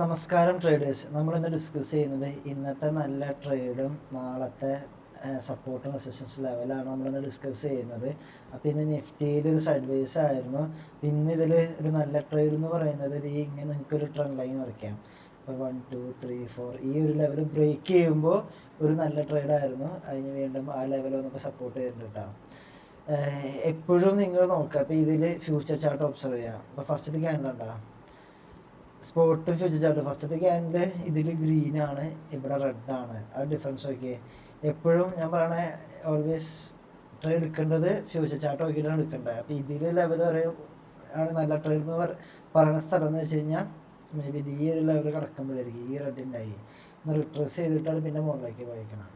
നമസ്കാരം ട്രേഡേഴ്സ്. നമ്മളിന്ന് ഡിസ്കസ് ചെയ്യുന്നത് ഇന്നത്തെ നല്ല ട്രേഡും നാളത്തെ സപ്പോർട്ടും റെസിസ്റ്റൻസ് ലെവലാണ് നമ്മളിന്ന് ഡിസ്കസ് ചെയ്യുന്നത്. അപ്പോൾ ഇന്ന് നിഫ്റ്റിയിൽ ഒരു സൈഡ് വേസ് ആയിരുന്നു. പിന്നെ ഇതിൽ ഒരു നല്ല ട്രേഡ് എന്ന് പറയുന്നത് ഈ ഇങ്ങനെ നിങ്ങൾക്കൊരു ട്രെൻഡ് ലൈൻ വരയ്ക്കാം. ഇപ്പോൾ 1 2 3 4 ഈ ഒരു ലെവൽ ബ്രേക്ക് ചെയ്യുമ്പോൾ ഒരു നല്ല ട്രേഡായിരുന്നു. അതിന് വീണ്ടും ആ ലെവൽ വന്നപ്പോൾ സപ്പോർട്ട് ചെയ്തിട്ടുണ്ടാകും. എപ്പോഴും നിങ്ങൾ നോക്കുക. അപ്പോൾ ഇതിൽ ഫ്യൂച്ചർ ചാർട്ട് ഒബ്സർവ് ചെയ്യാം. അപ്പോൾ ഫസ്റ്റത്തെ ക്യാൻഡിൽ ഉണ്ടാകും സ്പോട്ട് ഫ്യൂച്ചർ ചാർട്ട്. ഫസ്റ്റത്തെ ക്യാൻഡിൽ ഇതിൽ ഗ്രീനാണ്, ഇവിടെ റെഡാണ്. ആ ഡിഫറൻസ് നോക്കിയേ. എപ്പോഴും ഞാൻ പറയണേ ഓൾവേസ് ട്രേഡ് എടുക്കേണ്ടത് ഫ്യൂച്ചർ ചാർട്ട് നോക്കിയിട്ടാണ് എടുക്കേണ്ടത്. അപ്പോൾ ഇതിൽ ലെവൽ വരെ ആണ് നല്ല ട്രേഡ് എന്ന് പറയുന്ന സ്ഥലം എന്ന് വെച്ച് കഴിഞ്ഞാൽ മേ ബി ഈ ഒരു ലെവൽ കിടക്കുമ്പോഴായിരിക്കും ഈ റെഡിൻ്റായി ഒന്ന് റിട്രസ് ചെയ്തിട്ടാണ് പിന്നെ മുകളിലേക്ക് പോയിക്കണം.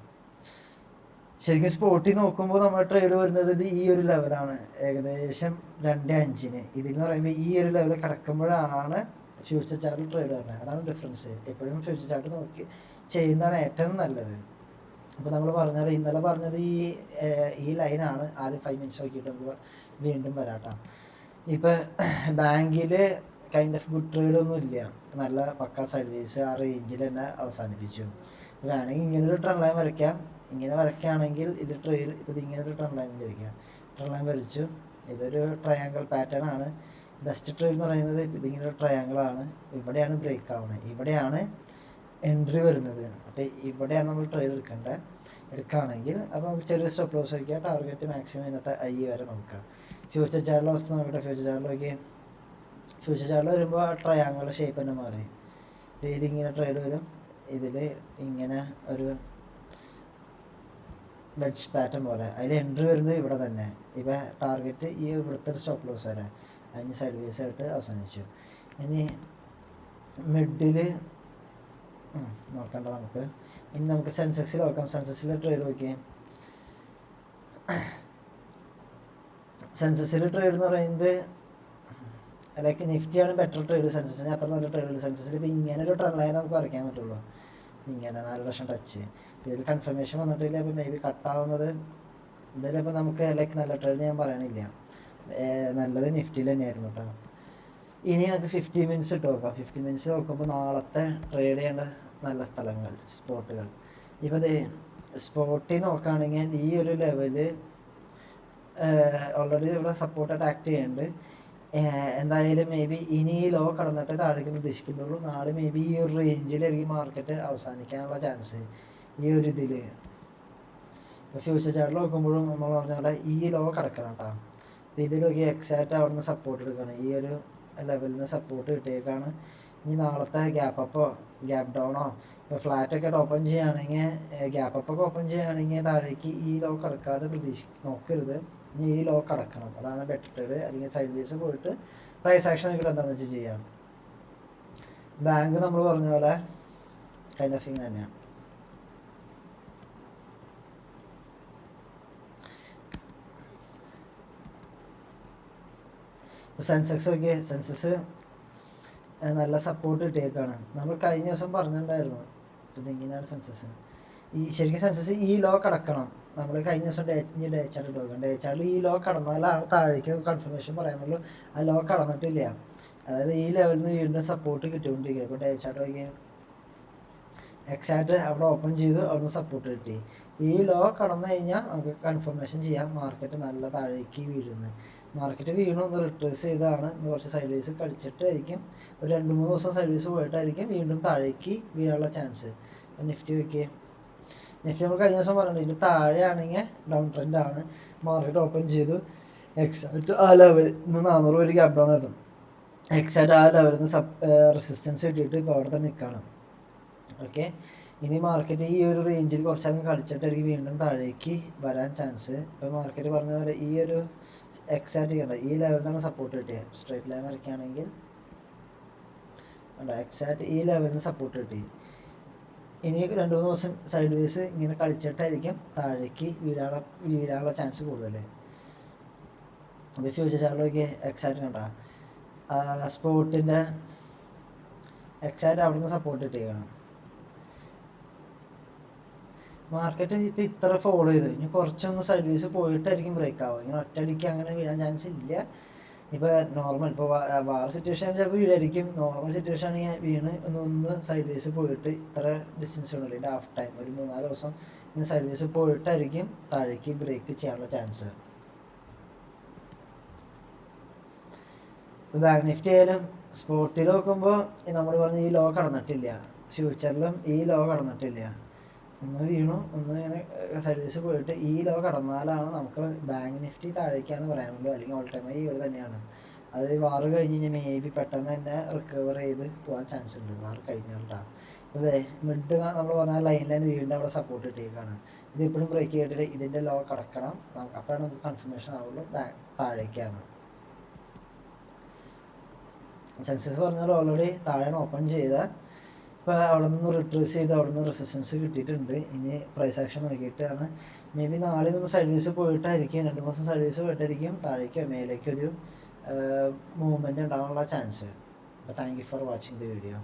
ശരിക്കും സ്പോട്ടിൽ നോക്കുമ്പോൾ നമ്മുടെ ട്രേഡ് വരുന്നത് ഈ ഒരു ലെവലാണ്, ഏകദേശം 2.5. ഇതിൽ പറയുമ്പോൾ ഈ ഒരു ലെവൽ കിടക്കുമ്പോഴാണ് ഫ്യൂച്ചർ ചാർട്ടിൽ ട്രേഡ് പറഞ്ഞത്. അതാണ് ഡിഫറൻസ്. എപ്പോഴും ഫ്യൂച്ചർ ചാർട്ട് നോക്കി ചെയ്യുന്നതാണ് ഏറ്റവും നല്ലത്. അപ്പോൾ നമ്മൾ പറഞ്ഞത് ഇന്നലെ പറഞ്ഞത് ഈ ലൈനാണ്. ആദ്യം 5 മിനിറ്റ്സ് നോക്കിയിട്ട് നമുക്ക് വീണ്ടും വരാട്ടോ. ഇപ്പോൾ ബാങ്കിൽ കൈൻഡ് ഓഫ് ഗുഡ് ട്രേഡ് ഒന്നും ഇല്ല, നല്ല പക്ക സൈഡ് വേസ് ആ റേഞ്ചിൽ തന്നെ അവസാനിപ്പിച്ചു. വേണമെങ്കിൽ ഇങ്ങനൊരു ട്രെൻഡ് ലൈൻ വരയ്ക്കാം. ഇങ്ങനെ വരയ്ക്കുകയാണെങ്കിൽ ഇത് ട്രേഡ് ഇപ്പോൾ ഇതിങ്ങനൊരു ട്രെൻഡ് ലൈൻ വിചാരിക്കാം. ട്രെൻഡ് ലൈൻ വരച്ചു. ഇതൊരു ട്രയാങ്കിൾ പാറ്റേൺ ആണ്. ബെസ്റ്റ് ട്രേഡ് എന്ന് പറയുന്നത് ഇതിങ്ങനെ ഒരു ട്രയാങ്കിളാണ്. ഇവിടെയാണ് ബ്രേക്ക് ആവുന്നത്, ഇവിടെയാണ് എൻട്രി വരുന്നത്. അപ്പോൾ ഇവിടെയാണ് നമ്മൾ ട്രേഡ് എടുക്കുകയാണെങ്കിൽ അപ്പോൾ നമുക്ക് ചെറിയ സ്റ്റോപ്പ് ലോസ് വയ്ക്കുക. ടാർഗറ്റ് മാക്സിമം ഇന്നത്തെ വരെ നോക്കുക. ഫ്യൂച്ചർ ചാർട്ടിലെ അവസ്ഥ നോക്കട്ടെ. ഫ്യൂച്ചർ ചാർട്ടിൽ നോക്കി. ഫ്യൂച്ചർ ചാർട്ടിൽ വരുമ്പോൾ ആ ട്രയാങ്കിൾ ഷേപ്പ് തന്നെ മാറി. അപ്പോൾ ഇതിങ്ങനെ ട്രേഡ് വരും. ഇതിൽ ഇങ്ങനെ ഒരു ബെഡ്ജ് പാറ്റേൺ പോലെ അതിൽ എൻട്രി വരുന്നത് ഇവിടെ തന്നെ. ഇപ്പോൾ ടാർഗറ്റ് ഈ ഇവിടുത്തെ ഒരു സ്റ്റോപ്പ് ലോസ് വരെ അതിന് സൈഡ് വേസ് ആയിട്ട് അവസാനിച്ചു. ഇനി മിഡിൽ നോക്കണ്ട നമുക്ക്. ഇനി നമുക്ക് സെൻസെക്സിൽ നോക്കാം. സെൻസെക്സിലെ ട്രേഡ് നോക്കി. സെൻസസിൽ ട്രേഡ് എന്ന് പറയുന്നത് ലൈക്ക് നിഫ്റ്റിയാണ് ബെറ്റർ ട്രേഡ്. സെൻസസിന് അത്ര നല്ല ട്രേഡ്. സെൻസസിൽ ഇപ്പോൾ ഇങ്ങനെ ഒരു ട്രെൻഡ് ലൈൻ നമുക്ക് വരയ്ക്കാൻ പറ്റുള്ളൂ. ഇങ്ങനെ 4 ലക്ഷം ടച്ച്. ഇപ്പോൾ ഇതിൽ കൺഫർമേഷൻ വന്നിട്ടില്ല. അപ്പോൾ മേ ബി കട്ടാവുന്നത് ഇതിലിപ്പോൾ നമുക്ക് ലൈക്ക് നല്ല ട്രേഡ് ഞാൻ പറയണില്ല. നല്ലത് നിഫ്റ്റിയിൽ തന്നെയായിരുന്നു കേട്ടോ. ഇനി നമുക്ക് 15 മിനിറ്റ്സ് ഇട്ട് നോക്കാം. 15 മിനിറ്റ്സ് നോക്കുമ്പോൾ നാളത്തെ ട്രേഡ് ചെയ്യേണ്ട നല്ല സ്ഥലങ്ങൾ, സ്പോട്ടുകൾ. ഇപ്പോൾ ഇത് സ്പോട്ടിൽ നോക്കുകയാണെങ്കിൽ ഈ ഒരു ലെവല് ഓൾറെഡി ഇവിടെ സപ്പോർട്ടായിട്ട് ആക്ട് ചെയ്യുന്നുണ്ട്. എന്തായാലും മേ ബി ഇനി ഈ ലോ കടന്നിട്ട് താഴേക്ക് പ്രതീക്ഷിക്കുന്നുള്ളൂ. നാളെ മേ ബി ഈ ഒരു റേഞ്ചിലായിരിക്കും മാർക്കറ്റ് അവസാനിക്കാനുള്ള ചാൻസ് ഈ ഒരു ഇതിൽ. ഇപ്പോൾ ഫ്യൂച്ചർ ചാർട്ടിൽ നോക്കുമ്പോഴും നമ്മൾ പറഞ്ഞ പോലെ ഈ ലോ കിടക്കണം കേട്ടോ. അപ്പോൾ ഇതിൽ നോക്കി എക്സാക്റ്റ് അവിടെ നിന്ന് സപ്പോർട്ട് എടുക്കണം. ഈ ഒരു ലെവലിൽ നിന്ന് സപ്പോർട്ട് കിട്ടിയേക്കാണ്. ഇനി നാളത്തെ ഗ്യാപ്പ് അപ്പോ ഗ്യാപ്പ് ഡൗണോ ഇപ്പോൾ ഫ്ലാറ്റൊക്കെ ഓപ്പൺ ചെയ്യുകയാണെങ്കിൽ ഗ്യാപ്പ് അപ്പൊക്കെ ഓപ്പൺ ചെയ്യുകയാണെങ്കിൽ താഴേക്ക് ഈ ലോ കിടക്കാതെ നോക്കരുത്. ഇനി ഈ ലോ കിടക്കണം. അതാണ് ബെറ്റർ ട്രേഡ്. അല്ലെങ്കിൽ സൈഡ് വേസ് പോയിട്ട് പ്രൈസ് ആക്ഷൻ ഇവിടെ എന്താണെന്ന് വെച്ചാൽ ചെയ്യാം. ബാങ്ക് നമ്മൾ പറഞ്ഞ പോലെ കൈൻഡ് ഓഫ് തിങ് തന്നെയാണ്. സെൻസെക്സ് നോക്കിയേ. സെൻസസ് നല്ല സപ്പോർട്ട് കിട്ടിയേക്കാണ്. നമ്മൾ കഴിഞ്ഞ ദിവസം പറഞ്ഞിട്ടുണ്ടായിരുന്നു ഇതിങ്ങനെയാണ് സെൻസസ്. ശരിക്കും സെൻസസ് ഈ ലോ കിടക്കണം. നമ്മൾ കഴിഞ്ഞ ദിവസം ഡേ ചാർട്ട് നോക്കാം. ഡേ ചാർട്ടിൽ ഈ ലോ കടന്നാലാണ് താഴേക്ക് കൺഫർമേഷൻ പറയാനുള്ളൂ. ആ ലോ കടന്നിട്ടില്ല. അതായത് ഈ ലെവലിൽ നിന്ന് വീണ്ടും സപ്പോർട്ട് കിട്ടിക്കൊണ്ടിരിക്കുക. ഇപ്പോൾ ഡേ ചാർട്ട് നോക്കി. എക്സാക്റ്റ് അവിടെ ഓപ്പൺ ചെയ്തു, അവിടുന്ന് സപ്പോർട്ട് കിട്ടി. ഈ ലോ കടന്നു കഴിഞ്ഞാൽ നമുക്ക് കൺഫർമേഷൻ ചെയ്യാം മാർക്കറ്റ് നല്ല താഴേക്ക് വീഴുന്നത്. മാർക്കറ്റ് വീണു ഒന്ന് റിട്രേസ് ചെയ്താണ്. കുറച്ച് സൈഡ് വേസ് കളിച്ചിട്ടായിരിക്കും ഒരു 2-3 ദിവസം സൈഡ് വേസ് പോയിട്ടായിരിക്കും വീണ്ടും താഴേക്ക് വീഴാനുള്ള ചാൻസ്. അപ്പോൾ നിഫ്റ്റി വയ്ക്കുക. നിഫ്റ്റി നമ്മൾ കഴിഞ്ഞ ദിവസം പറഞ്ഞിട്ടുണ്ട് ഇതിൽ താഴെയാണെങ്കിൽ ഡൗൺ ട്രെൻഡാണ്. മാർക്കറ്റ് ഓപ്പൺ ചെയ്തു. എക്സാക്റ്റ് ആ ലെവലിൽ നിന്ന് 400 ഒരു ഗ്യാപ് ഡൗൺ ആയിരുന്നു. എക്സാക്റ്റ് ആ ലെവലിൽ നിന്ന് റെസിസ്റ്റൻസ് കിട്ടിയിട്ട് ഇപ്പോൾ അവിടെ തന്നെ നിൽക്കണം. ഓക്കെ. ഇനി മാർക്കറ്റ് ഈ ഒരു റേഞ്ചിൽ കുറച്ചധികം കളിച്ചിട്ടായിരിക്കും വീണ്ടും താഴേക്ക് വരാൻ ചാൻസ്. ഇപ്പോൾ മാർക്കറ്റ് പറഞ്ഞ പോലെ ഈ ഒരു എക്സാക്റ്റ് ചെയ്യണ്ട ഈ ലെവലിലാണ് സപ്പോർട്ട് കിട്ടിയത്. സ്ട്രേറ്റ് ലൈൻ വരയ്ക്കുകയാണെങ്കിൽ എക്സാക്റ്റ് ഈ ലെവലിന് സപ്പോർട്ട് കിട്ടി. ഇനി 2-3 ദിവസം സൈഡ് വേസ് ഇങ്ങനെ കളിച്ചിട്ടായിരിക്കും താഴേക്ക് വീഴാനുള്ള ചാൻസ് കൂടുതൽ. അപ്പോൾ ഫ്യൂച്ചർ ചാർട്ടിലൊക്കെ എക്സാക്റ്റ് കണ്ട സ്പോട്ടിൻ്റെ എക്സാക്റ്റ് അവിടെ നിന്ന് സപ്പോർട്ട് കിട്ടിയേക്കണം. മാർക്കറ്റ് ഇപ്പോൾ ഇത്ര ഫോളോ ചെയ്തു. ഇനി കുറച്ചൊന്ന് സൈഡ് വേസ് പോയിട്ടായിരിക്കും ബ്രേക്ക് ആവുക. ഇങ്ങനെ ഒറ്റയടിക്ക് അങ്ങനെ വീഴാൻ ചാൻസ് ഇല്ല. ഇപ്പോൾ നോർമൽ ഇപ്പോൾ വാർ സിറ്റുവേഷൻ ചിലപ്പോൾ വീഴായിരിക്കും. നോർമൽ സിറ്റുവേഷൻ ആണെങ്കിൽ വീണ് ഒന്ന് സൈഡ് വേസ് പോയിട്ട് ഇത്ര ഡിസ്റ്റൻസ് ഉണ്ടല്ലോ ഇതിൻ്റെ ഹാഫ് ടൈം ഒരു 3-4 ദിവസം ഇങ്ങനെ സൈഡ് വേസ് പോയിട്ടായിരിക്കും താഴേക്ക് ബ്രേക്ക് ചെയ്യാനുള്ള ചാൻസ്. ഇപ്പോൾ ബാങ്ക് നിഫ്റ്റി ആയാലും സ്പോട്ടിൽ നോക്കുമ്പോൾ നമ്മൾ പറഞ്ഞ ഈ ലോ കടന്നിട്ടില്ല, ഫ്യൂച്ചറിലും ഈ ലോ കടന്നിട്ടില്ല. ഒന്ന് വീണു, ഒന്ന് ഇങ്ങനെ സൈഡ് വേസ് പോയിട്ട് ഈ ലോ കടന്നാലാണ് നമുക്ക് ബാങ്ക് നിഫ്റ്റി താഴേക്കാന്ന് പറയാൻ പറ്റുള്ളൂ. അല്ലെങ്കിൽ ഓൾ ടൈം ഹൈ ഇവിടെ തന്നെയാണ്. അത് വാറ് കഴിഞ്ഞ് കഴിഞ്ഞാൽ മേ ബി പെട്ടെന്ന് തന്നെ റിക്കവർ ചെയ്ത് പോകാൻ ചാൻസ് ഉണ്ട് വാറ് കഴിഞ്ഞാൽട്ടാ. ഇപ്പോൾ മിഡ് നമ്മൾ പറഞ്ഞാൽ ലൈനിൽ വീണ്ടും അവിടെ സപ്പോർട്ട് കിട്ടിയേക്കാണ്. ഇത് ഇപ്പോഴും ബ്രേക്ക് ചെയ്തിട്ട് ഇതിൻ്റെ ലോ കടക്കണം, അപ്പോഴാണ് നമുക്ക് കൺഫർമേഷൻ ആവുള്ളൂ താഴേക്കാണ്. സെൻസസ് പറഞ്ഞാൽ ഓൾറെഡി താഴെയാണ് ഓപ്പൺ ചെയ്ത. ഇപ്പോൾ അവിടെ നിന്ന് റിട്രേസ് ചെയ്ത് അവിടെ നിന്ന് റെസിസ്റ്റൻസ് കിട്ടിയിട്ടുണ്ട്. ഇനി പ്രൈസ് ആക്ഷൻ നോക്കിയിട്ടാണ് മേ ബി നാളെ ഒന്ന് സൈഡ് വേസ് പോയിട്ടായിരിക്കും, 2 ദിവസം സൈഡ് വേസ് പോയിട്ടായിരിക്കും താഴേക്കോ മേലേക്കൊരു മൂവ്മെൻറ്റ് ഉണ്ടാകാനുള്ള ചാൻസ്. അപ്പോൾ thank you for watching the video.